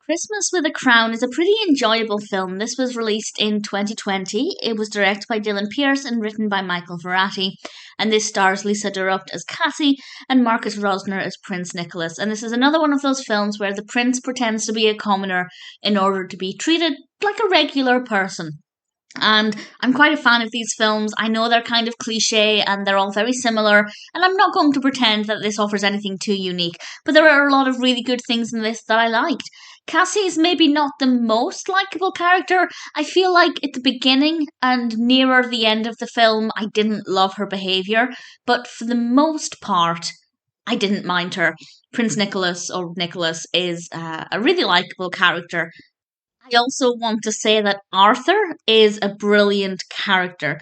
Christmas with a Crown is a pretty enjoyable film. This was released in 2020. It was directed by Dylan Pearce and written by Michael Varrati. And this stars Lisa Durupt as Cassie and Marcus Rosner as Prince Nicolas. And this is another one of those films where the prince pretends to be a commoner in order to be treated like a regular person. And I'm quite a fan of these films. I know they're kind of cliche and they're all very similar, and I'm not going to pretend that this offers anything too unique, but there are a lot of really good things in this that I liked. Cassie is maybe not the most likable character. I feel like at the beginning and nearer the end of the film, I didn't love her behaviour, but for the most part, I didn't mind her. Prince Nicolas, or Nicholas, is a really likable character. I also want to say that Arthur is a brilliant character.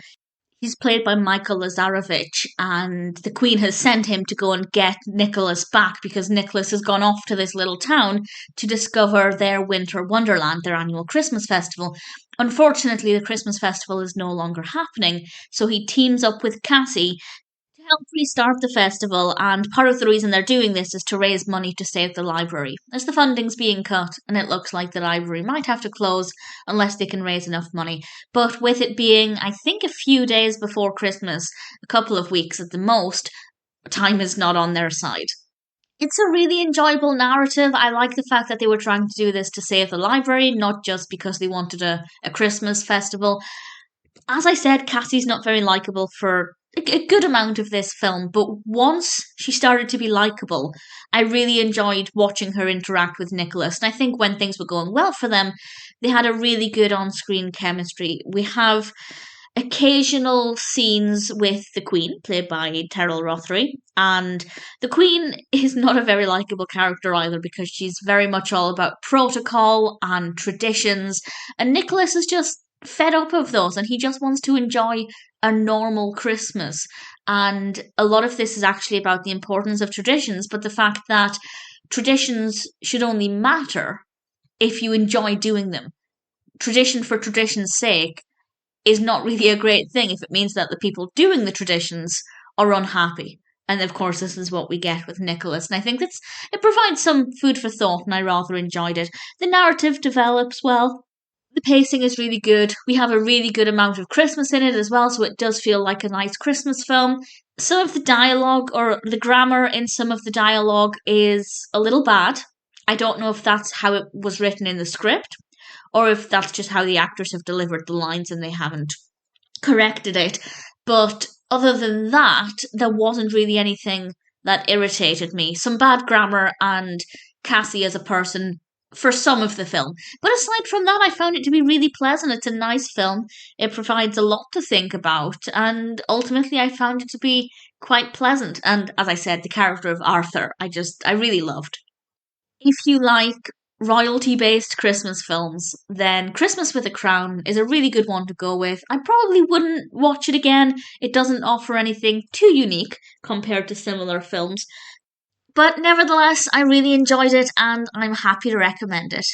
He's played by Michael Lazarovitch, and the Queen has sent him to go and get Nicholas back because Nicholas has gone off to this little town to discover their winter wonderland, their annual Christmas festival. Unfortunately, the Christmas festival is no longer happening, so he teams up with Cassie to help restart the festival, and part of the reason they're doing this is to raise money to save the library, as the funding's being cut, and it looks like the library might have to close unless they can raise enough money. But with it being, I think, a few days before Christmas, a couple of weeks at the most, time is not on their side. It's a really enjoyable narrative. I like the fact that they were trying to do this to save the library, not just because they wanted a Christmas festival. As I said, Cassie's not very likable for a good amount of this film, but once she started to be likable, I really enjoyed watching her interact with Nicholas. And I think when things were going well for them, they had a really good on screen chemistry. We have occasional scenes with the Queen, played by Teryl Rothery, and the Queen is not a very likable character either because she's very much all about protocol and traditions, and Nicholas is just fed up of those and he just wants to enjoy a normal Christmas. And a lot of this is actually about the importance of traditions, but the fact that traditions should only matter if you enjoy doing them. Tradition for tradition's sake is not really a great thing if it means that the people doing the traditions are unhappy. And of course, this is what we get with Nicholas. And I think it provides some food for thought, and I rather enjoyed it. The narrative develops well. The pacing is really good. We have a really good amount of Christmas in it as well, so it does feel like a nice Christmas film. Some of the dialogue or the grammar in some of the dialogue is a little bad. I don't know if that's how it was written in the script or if that's just how the actors have delivered the lines and they haven't corrected it. But other than that, there wasn't really anything that irritated me. Some bad grammar and Cassie as a person for some of the film. But aside from that, I found it to be really pleasant. It's a nice film. It provides a lot to think about, and ultimately I found it to be quite pleasant. And as I said, the character of Arthur, I really loved. If you like royalty-based Christmas films, then Christmas with a Crown is a really good one to go with. I probably wouldn't watch it again. It doesn't offer anything too unique compared to similar films. But nevertheless, I really enjoyed it and I'm happy to recommend it.